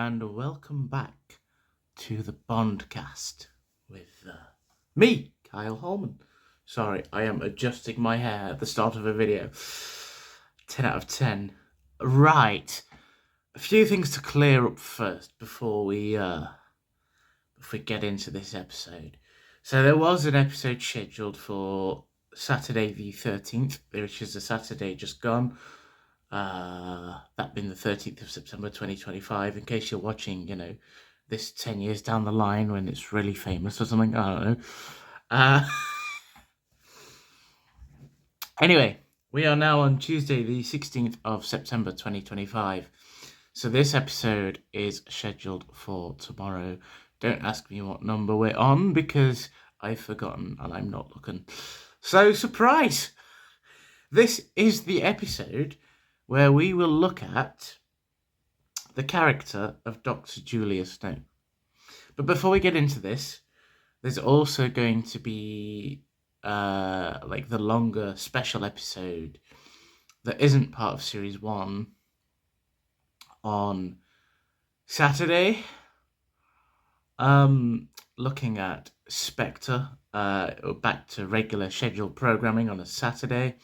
and welcome back to the BONDCAST with me, Kyle Holman. Sorry, I am adjusting my hair at the start of a video. 10 out of 10. Right, a few things to clear up first before we get into this episode. So there was an episode scheduled for Saturday the 13th, which is a Saturday just gone. That being the 13th of September 2025, in case you're watching, this 10 years down the line when it's really famous or something, I don't know. Anyway, we are now on Tuesday the 16th of September 2025, so this episode is scheduled for tomorrow. Don't ask me what number we're on, because I've forgotten and I'm not looking. So, surprise! This is the episode where we will look at the character of Dr. Julius Snow. But before we get into this, there's also going to be the longer special episode that isn't part of Series 1 on Saturday, looking at Spectre, back to regular scheduled programming on a Saturday,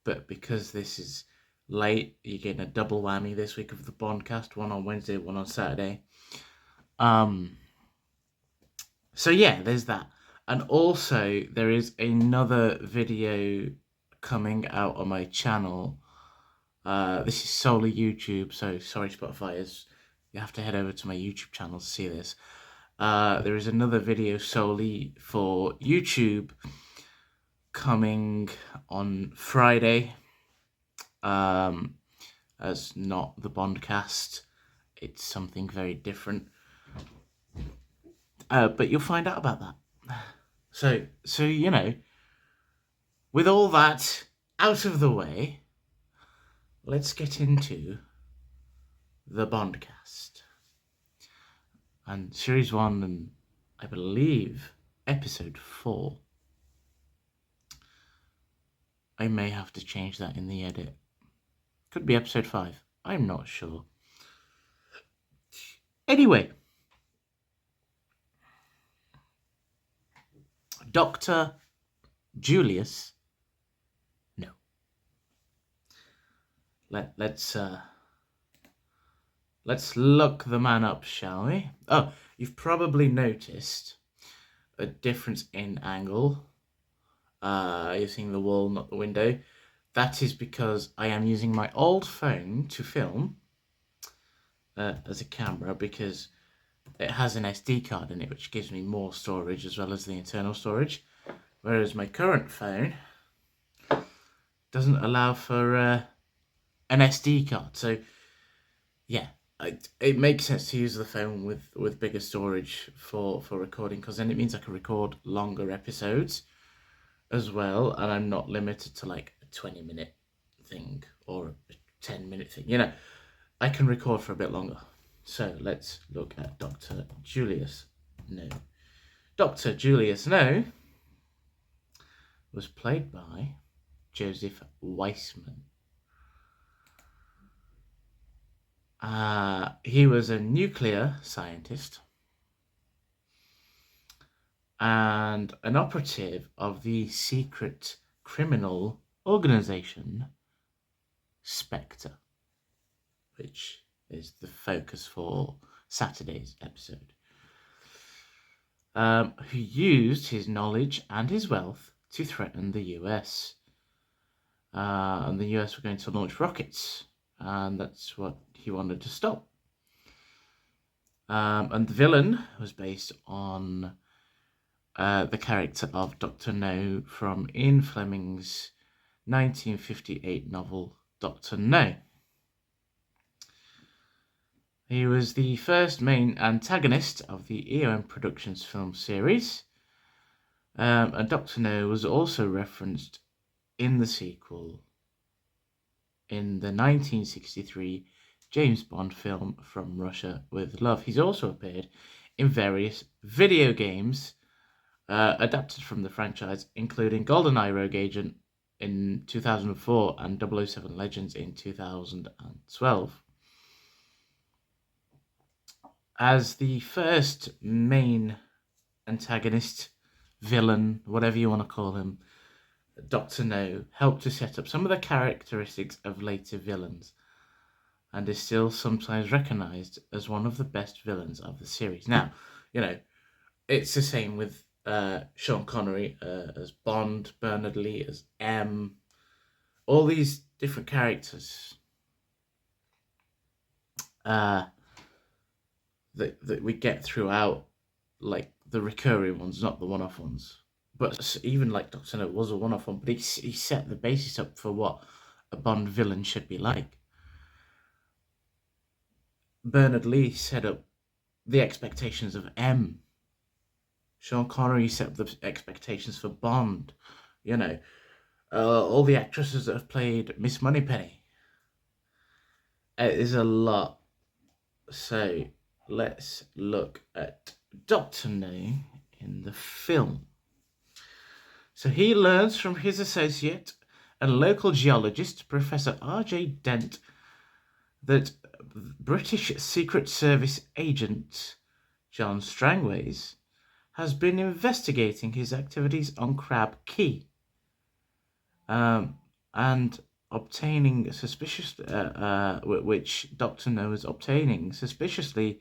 but because this is late, you're getting a double whammy this week of the BONDCAST, one on Wednesday, one on Saturday. So yeah, there's that. And also, there is another video coming out on my channel. This is solely YouTube, so sorry Spotify, you have to head over to my YouTube channel to see this. There is another video solely for YouTube coming on Friday. As not the BONDCAST, it's something very different. But you'll find out about that. So with all that out of the way, let's get into the BONDCAST. And Series 1 and I believe Episode 4. I may have to change that in the edit. Could be Episode 5. I'm not sure. Anyway. Dr. Julius No. Let's look the man up, shall we? Oh, you've probably noticed a difference in angle. You're seeing the wall, not the window. That is because I am using my old phone to film as a camera, because it has an SD card in it, which gives me more storage as well as the internal storage, whereas my current phone doesn't allow for an SD card. So yeah, it makes sense to use the phone with bigger storage for recording, because then it means I can record longer episodes as well, and I'm not limited to like a 20-minute thing or a 10-minute thing. I can record for a bit longer. So let's look at Dr. Julius No. Dr. Julius No was played by Joseph Weissman. He was a nuclear scientist and an operative of the secret criminal organization Spectre, which is the focus for Saturday's episode, who used his knowledge and his wealth to threaten the US. And the US were going to launch rockets, and that's what he wanted to stop. And the villain was based on the character of Dr. No from Ian Fleming's 1958 novel Dr. No. He was the first main antagonist of the EOM Productions film series, and Dr. No was also referenced in the sequel in the 1963 James Bond film From Russia with Love. He's also appeared in various video games adapted from the franchise, including GoldenEye Rogue Agent in 2004 and 007 Legends in 2012. as the first main antagonist, villain, whatever you want to call him, Dr. No helped to set up some of the characteristics of later villains and is still sometimes recognized as one of the best villains of the series. Now, it's the same with Sean Connery as Bond, Bernard Lee as M, all these different characters that we get throughout, like the recurring ones, not the one-off ones. But even like Doctor No was a one-off one, but he set the basis up for what a Bond villain should be like. Bernard Lee set up the expectations of M. Sean Connery set up the expectations for Bond. All the actresses that have played Miss Moneypenny. It is a lot. So let's look at Dr. No in the film. So he learns from his associate and local geologist, Professor R.J. Dent, that British Secret Service agent John Strangways has been investigating his activities on Crab Key, and obtaining which Dr. No is obtaining suspiciously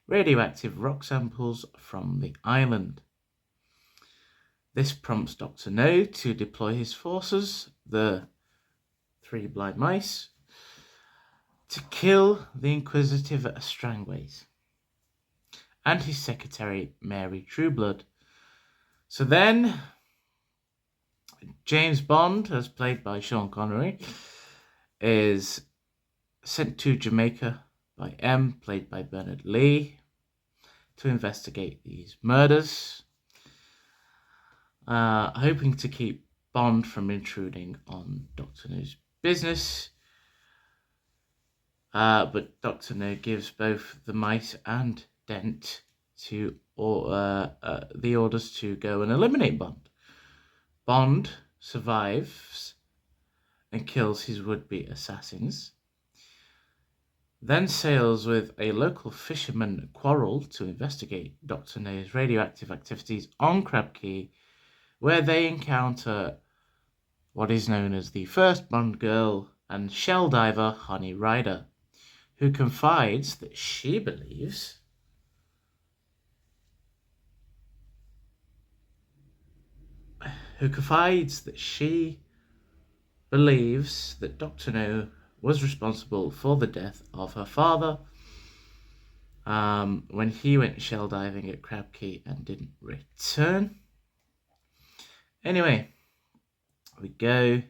radioactive rock samples from the island. This prompts Dr. No to deploy his forces, the three blind mice, to kill the inquisitive Strangways and his secretary, Mary Trueblood. So then, James Bond, as played by Sean Connery, is sent to Jamaica by M, played by Bernard Lee, to investigate these murders, hoping to keep Bond from intruding on Dr. No's business. But Dr. No gives both the mice and Dent the orders to go and eliminate Bond. Bond survives and kills his would-be assassins, then sails with a local fisherman Quarrel to investigate Dr. No's radioactive activities on Crab Key, where they encounter what is known as the first Bond girl and shell diver Honey Ryder, who confides that she believes that Dr. No was responsible for the death of her father when he went shell diving at Crab Key and didn't return. Anyway, we go.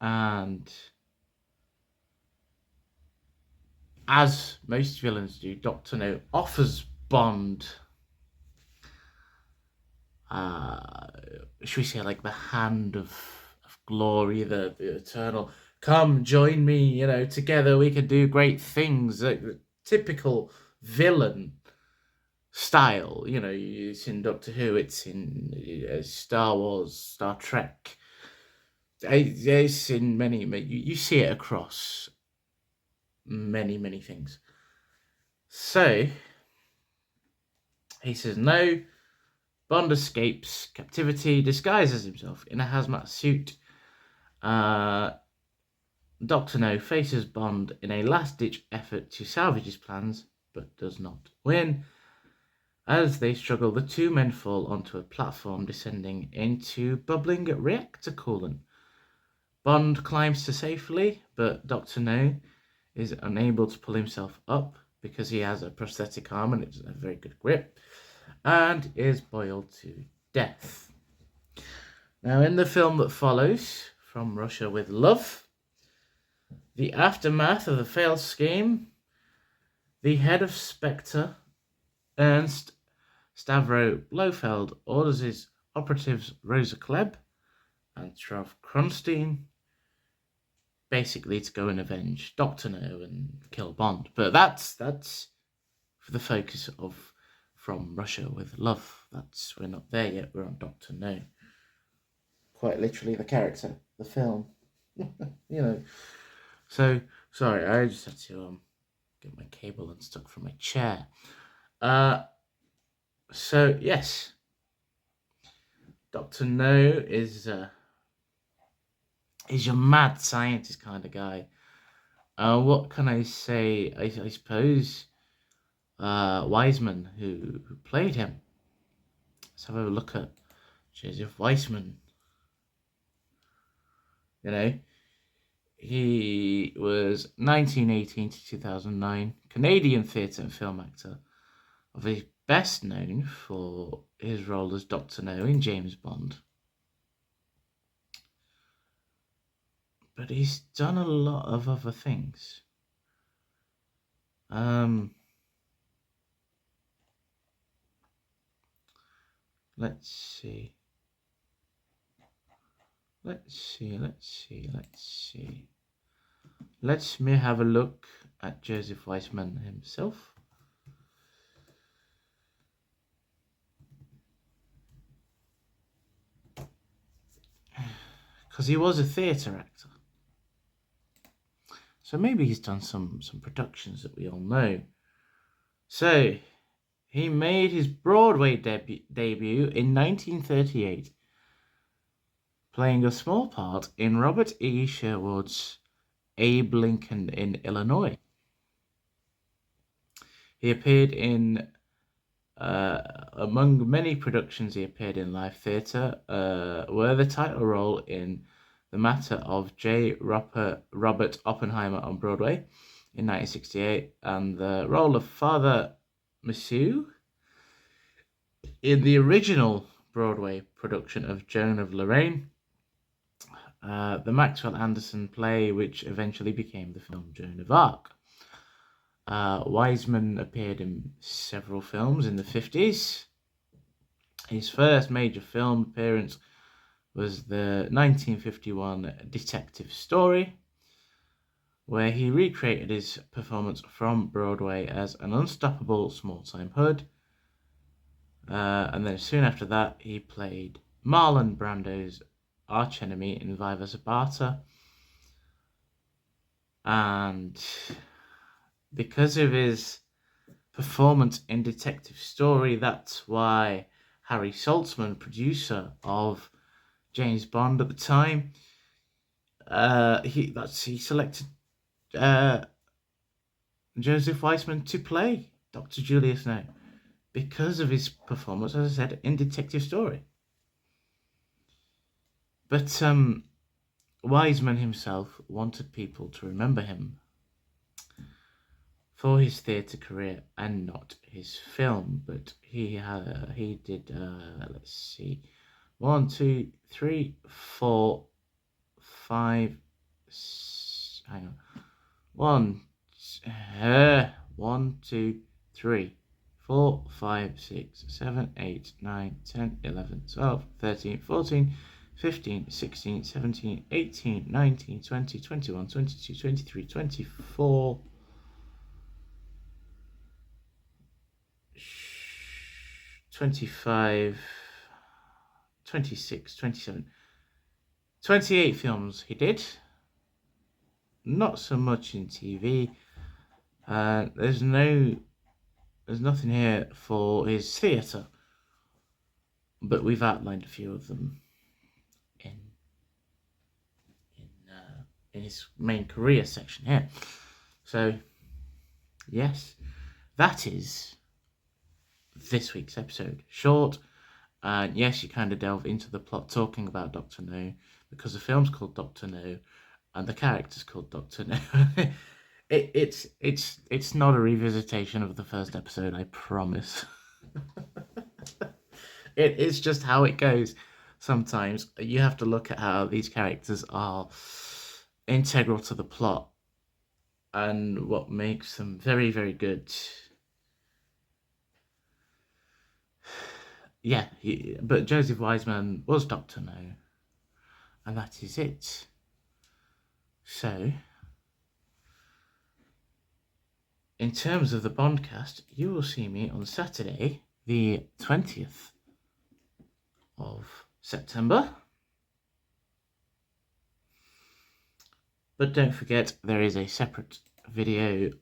And as most villains do, Dr. No offers Bond, should we say, like the hand of glory, the eternal, come join me, together we can do great things, like the typical villain style. It's in Doctor Who, it's in Star Wars, Star Trek. It's in many, you see it across many things. So he says no. Bond escapes captivity, disguises himself in a hazmat suit. Dr. No faces Bond in a last-ditch effort to salvage his plans, but does not win. As they struggle, the two men fall onto a platform descending into bubbling reactor coolant. Bond climbs to safely, but Dr. No is unable to pull himself up because he has a prosthetic arm and it's a very good grip, and is boiled to death. Now, in the film that follows, From Russia with Love, the aftermath of the failed scheme, the head of Spectre, Ernst Stavro Blofeld, orders his operatives Rosa Klebb and Trav Kronstein basically to go and avenge Dr. No and kill Bond. But that's for the focus of From Russia with Love. We're not there yet, we're on Dr. No. Quite literally the character, the film. So, sorry, I just had to get my cable unstuck from my chair. So yes, Doctor No is your mad scientist kind of guy. What can I say? I suppose Wiseman, who played him. Let's have a look at Joseph Weissman. You know, he was 1918 to 2009 Canadian theatre and film actor. Of his best known for his role as Dr. No in James Bond. But he's done a lot of other things. Let's see. Let me have a look at Joseph Weissman himself. Because he was a theatre actor. So maybe he's done some productions that we all know. So, he made his Broadway debut in 1938, playing a small part in Robert E. Sherwood's Abe Lincoln in Illinois. He appeared in, among many productions he appeared in live theatre, were the title role in The Matter of J. Robert Oppenheimer on Broadway in 1968, and the role of Father Monsieur in the original Broadway production of Joan of Lorraine, the Maxwell Anderson play, which eventually became the film Joan of Arc. Wiseman appeared in several films in the 50s. His first major film appearance was the 1951 Detective Story, where he recreated his performance from Broadway as an unstoppable small-time hood. And then soon after that, he played Marlon Brando's archenemy in Viva Zapata. And because of his performance in Detective Story, that's why Harry Saltzman, producer of James Bond at the time, he selected Joseph Weissman to play Dr. Julius No, because of his performance, as I said, in Detective Story. But Wiseman himself wanted people to remember him for his theatre career and not his film. But he did, let's see, 1, 2, 3, 4, 5, hang on, 1, 2, 3, 4, 5, 6, 7, 8, 9, 10, 11, 12, 13, 14, 15, 16, 17, 18, 19, 20, 21, 22, 23, 24, 25, 26, 27, 28 films he did. Not so much in TV. There's nothing here for his theatre, but we've outlined a few of them in his main career section here. So, yes, that is this week's episode. Short, and yes, you kind of delve into the plot talking about Dr. No, because the film's called Dr. No, and the character's called Dr. No. It's not a revisitation of the first episode, I promise. It's just how it goes. Sometimes you have to look at how these characters are integral to the plot and what makes them very, very good. Yeah, but Joseph Wiseman was Dr. No, and that is it. So, in terms of the Bondcast, you will see me on Saturday, the 20th of September. But don't forget, there is a separate video,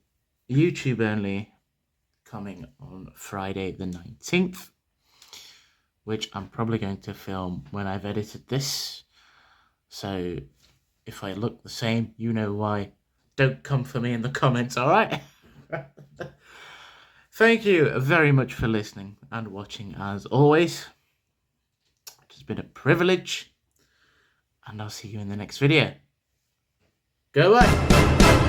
YouTube only, coming on Friday the 19th, which I'm probably going to film when I've edited this. So if I look the same, you know why. Don't come for me in the comments, alright? Thank you very much for listening and watching as always. It's been a privilege, and I'll see you in the next video. Go away!